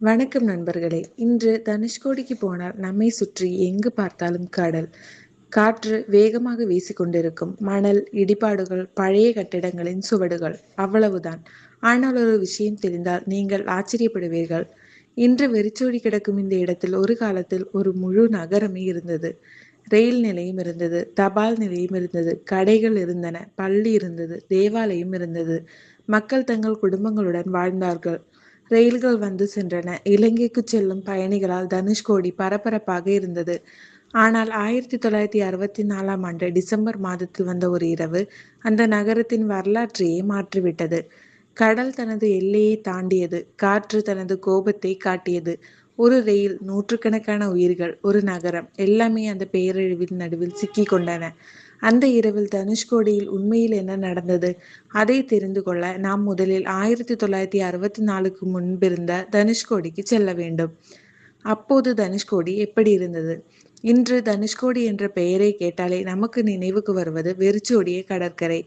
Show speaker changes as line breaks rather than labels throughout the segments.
வணக்கம் நண்பர்களே. இன்று தனுஷ்கோடிக்கு போனால் நம்மை சுற்றி எங்கு பார்த்தாலும் கடல். காற்று வேகமாக வீசிக்கொண்டிருக்கும். மணல், இடிபாடுகள், பழைய கட்டிடங்களின் சுவடுகள். அவ்வளவுதான். ஆனால் ஒரு விஷயம் தெரிந்தால் நீங்கள் ஆச்சரியப்படுவீர்கள். இன்று வெறிச்சோடி கிடக்கும் இந்த இடத்தில் ஒரு காலத்தில் ஒரு முழு நகரமே இருந்தது. ரயில் நிலையம் இருந்தது, தபால் நிலையம் இருந்தது, கடைகள் இருந்தன, பள்ளி இருந்தது, தேவாலயம் இருந்தது. மக்கள் தங்கள் குடும்பங்களுடன் வாழ்ந்தார்கள். ரயில்கள் வந்து சென்றன. இலங்கைக்கு செல்லும் பயணிகளால் தனுஷ்கோடி பரபரப்பாக இருந்தது. ஆனால் 1964ஆம் ஆண்டு டிசம்பர் மாதத்தில் வந்த ஒரு இரவு அந்த நகரத்தின் வரலாற்றையே மாற்றிவிட்டது. கடல் தனது எல்லையை தாண்டியது. காற்று தனது கோபத்தை காட்டியது. ஒரு ரயில், நூற்றுக்கணக்கான உயிர்கள், ஒரு நகரம், எல்லாமே அந்த பேரழிவின் நடுவில் சிக்கிக் கொண்டன. அந்த இரவில் தனுஷ்கோடியில் உண்மையில் என்ன நடந்தது? அதை தெரிந்து கொள்ள நாம் முதலில் 1964க்கு முன்பிருந்த தனுஷ்கோடிக்கு செல்ல வேண்டும். அப்போது தனுஷ்கோடி எப்படி இருந்தது? இன்று தனுஷ்கோடி என்ற பெயரை கேட்டாலே நமக்கு நினைவுக்கு வருவது வெறிச்சோடிய கடற்கரை.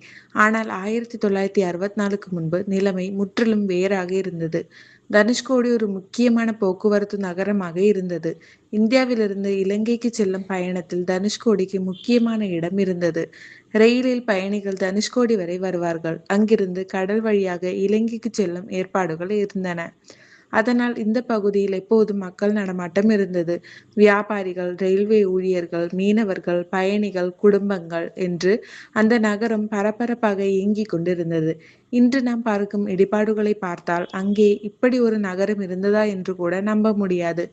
ஆனால் 1964க்கு முன்பு நிலைமை முற்றிலும் வேறாக இருந்தது. தனுஷ்கோடி ஒரு முக்கியமான போக்குவரத்து நகரமாக இருந்தது. இந்தியாவிலிருந்து இலங்கைக்கு செல்லும் பயணத்தில் தனுஷ்கோடிக்கு முக்கியமான இடம் இருந்தது. ரயிலில் பயணிகள் தனுஷ்கோடி வரை வருவார்கள். அங்கிருந்து கடல் வழியாக இலங்கைக்கு செல்லும் ஏற்பாடுகள் இருந்தன. அதனால் இந்த பகுதியில் எப்போதும் மக்கள் நடமாட்டம் இருந்தது. வியாபாரிகள், ரயில்வே ஊழியர்கள், மீனவர்கள், பயணிகள், குடும்பங்கள் என்று அந்த நகரம் பரபரப்பாக இயங்கிக் கொண்டிருந்தது. இன்று நாம் பார்க்கும் இடிபாடுகளை பார்த்தால் அங்கே இப்படி ஒரு நகரம் இருந்ததா என்று கூட நம்ப முடியாது.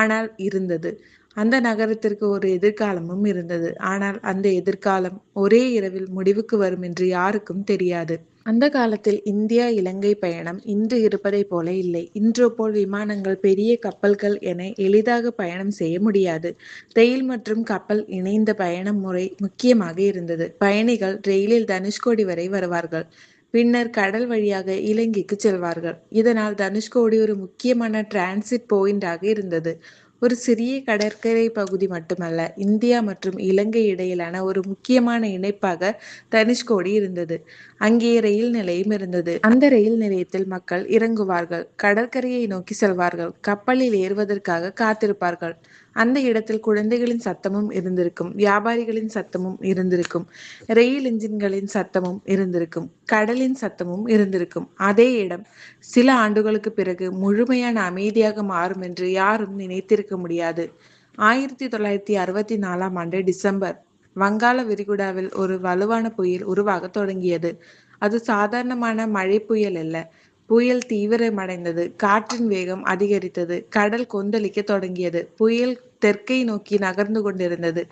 ஆனால் இருந்தது. அந்த நகரத்திற்கு ஒரு எதிர்காலமும் இருந்தது. ஆனால் அந்த எதிர்காலம் ஒரே இரவில் முடிவுக்கு வரும் என்று யாருக்கும் தெரியாது. அந்த காலத்தில் இந்தியா இலங்கை பயணம் இன்று இருப்பதைப் போல இல்லை. இன்று போல் விமானங்கள், பெரிய கப்பல்கள் என எளிதாக பயணம் செய்ய முடியாது. ரயில் மற்றும் கப்பல் இணைந்த பயண முறை முக்கியமாக இருந்தது. பயணிகள் ரயிலில் தனுஷ்கோடி வரை வருவார்கள். பின்னர் கடல் வழியாக இலங்கைக்கு செல்வார்கள். இதனால் தனுஷ்கோடி ஒரு முக்கியமான டிரான்சிட் பாயிண்டாக இருந்தது. ஒரு சிறிய கடற்கரை பகுதி மட்டுமல்ல, இந்தியா மற்றும் இலங்கை இடையிலான ஒரு முக்கியமான இணைப்பாக தனுஷ்கோடி இருந்தது. அங்கே ரயில் நிலையம் இருந்தது. அந்த ரயில் நிலையத்தில் மக்கள் இறங்குவார்கள், கடற்கரையை நோக்கி செல்வார்கள், கப்பலில் ஏறுவதற்காக காத்திருப்பார்கள். அந்த இடத்தில் குழந்தைகளின் சத்தமும் இருந்திருக்கும், வியாபாரிகளின் சத்தமும் இருந்திருக்கும், ரயில் இன்ஜின்களின் சத்தமும் இருந்திருக்கும், கடலின் சத்தமும் இருந்திருக்கும். அதே இடம் சில ஆண்டுகளுக்கு பிறகு முழுமையான அமைதியாக மாறும் என்று யாரும் நினைத்திருக்க முடியாது. 1964ஆம் ஆண்டு டிசம்பர் வங்காள விரிகுடாவில் ஒரு வலுவான புயல் உருவாக தொடங்கியது. அது சாதாரணமான மழை புயல் அல்ல. புயல் தீவிரமடைந்தது. காற்றின் வேகம் அதிகரித்தது. கடல் கொந்தளிக்க தொடங்கியது. புயல் தெற்கை நோக்கி நகர்ந்து கொண்டிருந்தது.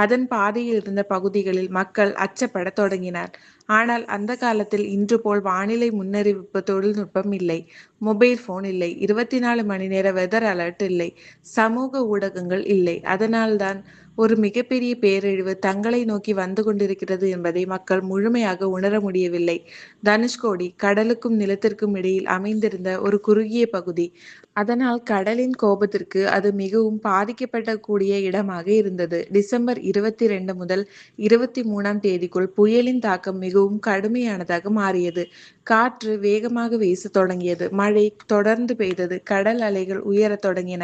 அதன் பாதையில் இருந்த பகுதிகளில் மக்கள் அச்சப்பட தொடங்கினர். ஆனால் அந்த காலத்தில் இன்று போல் வானிலை முன்னறிவிப்பு தொழில்நுட்பம் இல்லை. மொபைல் போன் இல்லை. 24 மணி நேர வெதர் அலர்ட் இல்லை. சமூக ஊடகங்கள் இல்லை. அதனால்தான் ஒரு மிகப்பெரிய பேரழிவு தங்களை நோக்கி வந்து கொண்டிருக்கிறது என்பதை மக்கள் முழுமையாக உணர முடியவில்லை. தனுஷ்கோடி கடலுக்கும் நிலத்திற்கும் இடையில் அமைந்திருந்த ஒரு குறுகிய பகுதி. அதனால் கடலின் கோபத்திற்கு அது மிகவும் பாதிக்கப்படக்கூடிய இடமாக இருந்தது. டிசம்பர் 22 முதல் 23ஆம் தேதிக்குள் புயலின் தாக்கம் மிகவும் கடுமையானதாக மாறியது. காற்று வேகமாக வீச தொடங்கியது. மழை தொடர்ந்து பெய்தது. கடல் அலைகள் உயரத் தொடங்கின.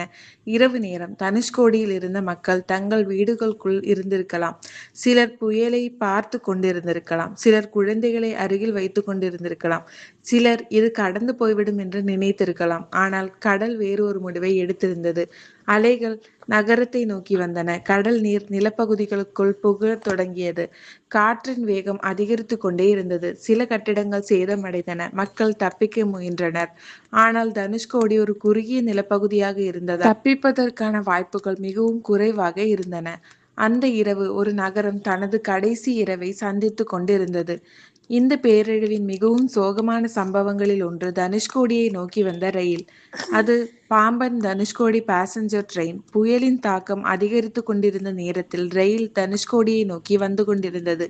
இரவு நேரம். தனுஷ்கோடியில் இருந்த மக்கள் தங்கள் வீடுகளுக்குள் இருந்திருக்கலாம். சிலர் புயலை பார்த்து கொண்டிருந்திருக்கலாம். சிலர் குழந்தைகளை அருகில் வைத்துக் கொண்டிருந்திருக்கலாம். சிலர் இது கடந்து போய்விடும் என்று நினைத்திருக்கலாம். ஆனால் கடல் வேறு ஒரு முடிவை எடுத்திருந்தது. அலைகள் நகரத்தை நோக்கி வந்தன. கடல் நீர் நிலப்பகுதிகளுக்குள் புகத் தொடங்கியது. காற்றின் வேகம் அதிகரித்து கொண்டே இருந்தது. சில கட்டிடங்கள் சேதமடைந்தன. மக்கள் தப்பிக்க முயன்றனர். ஆனால் தனுஷ்கோடி ஒரு குறுகிய நிலப்பகுதியாக இருந்ததால் தப்பிப்பதற்கான வாய்ப்புகள் மிகவும் குறைவாக இருந்தன. அந்த இரவு ஒரு நகரம் தனது கடைசி இரவை சந்தித்து கொண்டிருந்தது. இந்த பேரழிவின் மிகவும் சோகமான சம்பவங்களில் ஒன்று தனுஷ்கோடியை நோக்கி வந்த ரயில். அது பாம்பன் தனுஷ்கோடி பாசஞ்சர் ட்ரெயின். புயலின் தாக்கம் அதிகரித்து கொண்டிருந்த நேரத்தில் ரயில் தனுஷ்கோடியை நோக்கி வந்து கொண்டிருந்தது.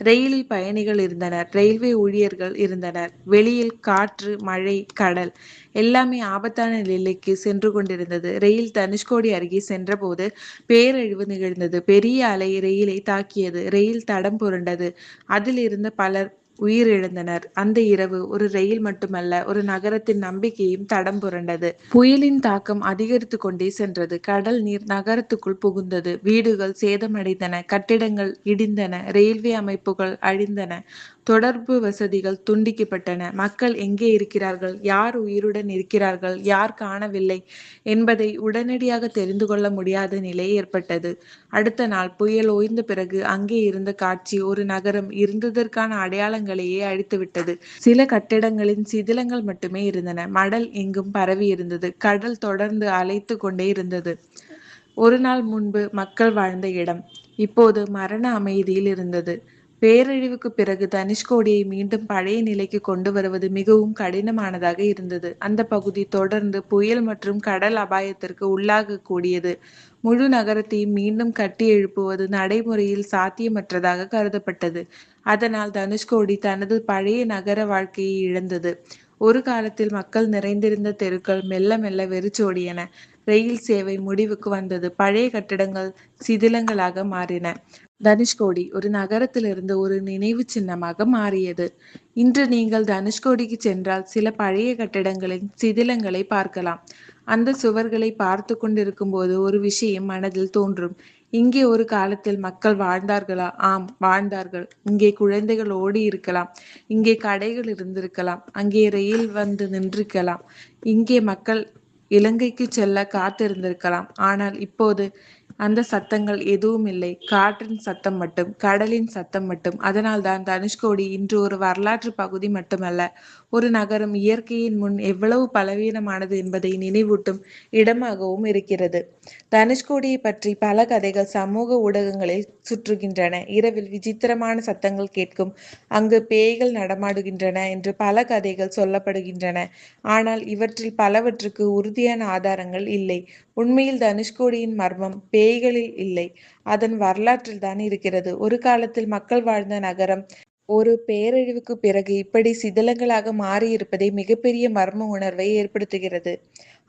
ரயிலில் பயணிகள் இருந்தனர். ரயில்வே ஊழியர்கள் இருந்தனர். வெளியில் காற்று, மழை, கடல் எல்லாமே ஆபத்தான நிலைக்கு சென்று கொண்டிருந்தது. ரயில் தனுஷ்கோடி அருகே சென்றபோது பேரழிவு நிகழ்ந்தது. பெரிய அலை ரயிலை தாக்கியது. ரயில் தடம் புரண்டது. அதில் இருந்த பலர் உயிரிழந்தனர். அந்த இரவு ஒரு ரயில் மட்டுமல்ல, ஒரு நகரத்தின் நம்பிக்கையும் தடம் புரண்டது. புயலின் தாக்கம் அதிகரித்து கொண்டே சென்றது. கடல் நீர் நகரத்துக்குள் புகுந்தது. வீடுகள் சேதமடைந்தன, கட்டிடங்கள் இடிந்தன, ரயில்வே அமைப்புகள் அழிந்தன, தொடர்பு வசதிகள் துண்டிக்கப்பட்டன. மக்கள் எங்கே இருக்கிறார்கள், யார் உயிருடன் இருக்கிறார்கள், யார் காணவில்லை என்பதை உடனடியாக தெரிந்து கொள்ள முடியாத நிலை ஏற்பட்டது. அடுத்த நாள் புயல் ஓய்ந்த பிறகு அங்கே இருந்த காட்சி ஒரு நகரம் இருந்ததற்கான அடையாளங்களையே அழித்துவிட்டது. சில கட்டிடங்களின் சிதிலங்கள் மட்டுமே இருந்தன. மணல் எங்கும் பரவி இருந்தது. கடல் தொடர்ந்து அலைத்து கொண்டே இருந்தது. ஒரு நாள் முன்பு மக்கள் வாழ்ந்த இடம் இப்போது மரண அமைதியில் இருந்தது. பேரழிவுக்கு பிறகு தனுஷ்கோடியை மீண்டும் பழைய நிலைக்கு கொண்டு வருவது மிகவும் கடினமானதாக இருந்தது. அந்த பகுதி தொடர்ந்து புயல் மற்றும் கடல் அபாயத்திற்கு உள்ளாகக்கூடியது. முழு நகரத்தையும் மீண்டும் கட்டி எழுப்புவது நடைமுறையில் சாத்தியமற்றதாக கருதப்பட்டது. அதனால் தனுஷ்கோடி தனது பழைய நகர வாழ்க்கையை இழந்தது. ஒரு காலத்தில் மக்கள் நிறைந்திருந்த தெருக்கள் மெல்ல மெல்ல வெறிச்சோடியன. ரயில் சேவை முடிவுக்கு வந்தது. பழைய கட்டிடங்கள் சிதிலங்களாக மாறின. தனுஷ்கோடி ஒரு நகரத்திலிருந்து ஒரு நினைவு சின்னமாக மாறியது. இன்று நீங்கள் தனுஷ்கோடிக்கு சென்றால் சில பழைய கட்டிடங்களின் சிதிலங்களை பார்க்கலாம். அந்த சுவர்களை பார்த்து கொண்டிருக்கும் போது ஒரு விஷயம் மனதில் தோன்றும். இங்கே ஒரு காலத்தில் மக்கள் வாழ்ந்தார்களா? ஆம், வாழ்ந்தார்கள். இங்கே குழந்தைகள் ஓடி இருக்கலாம். இங்கே கடைகள் இருந்திருக்கலாம். அங்கே ரயில் வந்து நின்றிருக்கலாம். இங்கே மக்கள் இலங்கைக்கு செல்ல காத்திருந்திருக்கலாம். ஆனால் இப்போது அந்த சத்தங்கள் எதுவும் இல்லை. காற்றின் சத்தம் மட்டும், கடலின் சத்தம் மட்டும். அதனால்தான் தனுஷ்கோடி இன்று ஒரு வரலாற்று பகுதி மட்டுமல்ல, ஒரு நகரம் இயற்கையின் முன் எவ்வளவு பலவீனமானது என்பதை நினைவூட்டும் இடமாகவும் இருக்கிறது. தனுஷ்கோடியை பற்றி பல கதைகள் சமூக ஊடகங்களில் சுற்றுகின்றன. இரவில் விசித்திரமான சத்தங்கள் கேட்கும், அங்கு பேய்கள் நடமாடுகின்றன என்று பல கதைகள் சொல்லப்படுகின்றன. ஆனால் இவற்றில் பலவற்றுக்கு உறுதியான ஆதாரங்கள் இல்லை. உண்மையில் தனுஷ்கோடியின் மர்மம் பேய்களில் இல்லை, அதன் வரலாற்றில் தான் இருக்கிறது. ஒரு காலத்தில் மக்கள் வாழ்ந்த நகரம் ஒரு பேரழிவுக்கு பிறகு இப்படி சிதிலங்களாக மாறியிருப்பதே மிகப்பெரிய மர்ம உணர்வை ஏற்படுத்துகிறது.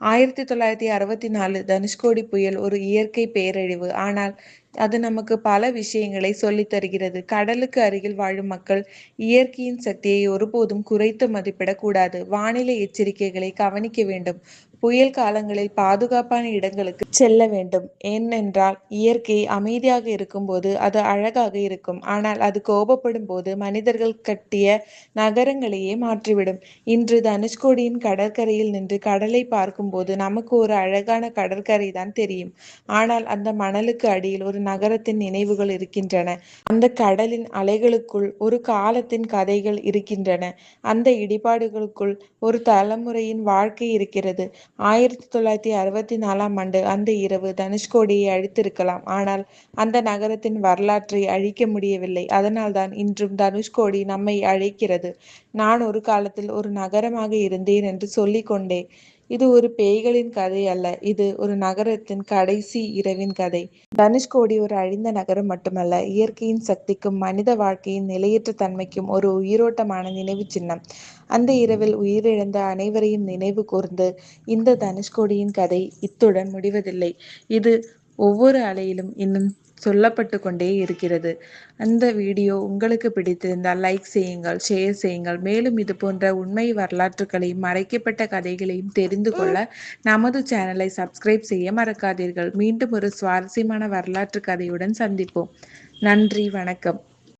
1964 தனுஷ்கோடி புயல் ஒரு இயற்கை பேரழிவு. ஆனால் அது நமக்கு பல விஷயங்களை சொல்லித் தருகிறது. கடலுக்கு அருகில் வாழும் மக்கள் இயற்கையின் சக்தியை ஒருபோதும் குறைத்து மதிப்பிடக்கூடாது. வானிலை எச்சரிக்கைகளை கவனிக்க வேண்டும். புயல் காலங்களில் பாதுகாப்பான இடங்களுக்கு செல்ல வேண்டும். ஏனென்றால் இயற்கை அமைதியாக இருக்கும்போது அது அழகாக இருக்கும். ஆனால் அது கோபப்படும் போது மனிதர்கள் கட்டிய நகரங்களையே மாற்றிவிடும். இன்று தனுஷ்கோடியின் கடற்கரையில் நின்று கடலை பார்க்கும்போது நமக்கு ஒரு அழகான கடற்கரை தான் தெரியும். ஆனால் அந்த மணலுக்கு அடியில் ஒரு நகரத்தின் நினைவுகள் இருக்கின்றன. அந்த கடலின் அலைகளுக்குள் ஒரு காலத்தின் கதைகள் இருக்கின்றன. அந்த இடிபாடுகளுக்குள் ஒரு தலைமுறையின் வாழ்க்கை இருக்கிறது. 1964 அந்த இரவு தனுஷ்கோடியை அழித்திருக்கலாம். ஆனால் அந்த நகரத்தின் வரலாற்றை அழிக்க முடியவில்லை. அதனால்தான் இன்றும் தனுஷ்கோடி நம்மை அழைக்கிறது. நான் ஒரு காலத்தில் ஒரு நகரமாக இருந்தேன் என்று சொல்லிக்கொண்டே. இது ஒரு பேய்களின் கதை அல்ல, இது ஒரு நகரத்தின் கடைசி இரவின் கதை. தனுஷ்கோடி ஒரு அழிந்த நகரம் மட்டுமல்ல, இயற்கையின் சக்திக்கும் மனித வாழ்க்கையின் நிலையற்ற தன்மைக்கும் ஒரு உயிரோட்டமான நினைவு சின்னம். அந்த இரவில் உயிரிழந்த அனைவரையும் நினைவு கூர்ந்து இந்த தனுஷ்கோடியின் கதை இத்துடன் முடிவதில்லை. இது ஒவ்வொரு அலையிலும் இன்னும் சொல்லப்பட்டு கொண்டே இருக்கிறது. அந்த வீடியோ உங்களுக்கு பிடித்திருந்தால் லைக் செய்யுங்கள், ஷேர் செய்யுங்கள். மேலும் இது போன்ற உண்மை வரலாற்றுகளையும் மறைக்கப்பட்ட கதைகளையும் தெரிந்து கொள்ள நமது சேனலை சப்ஸ்கிரைப் செய்ய மறக்காதீர்கள். மீண்டும் ஒரு சுவாரஸ்யமான வரலாற்று கதையுடன் சந்திப்போம். நன்றி, வணக்கம்.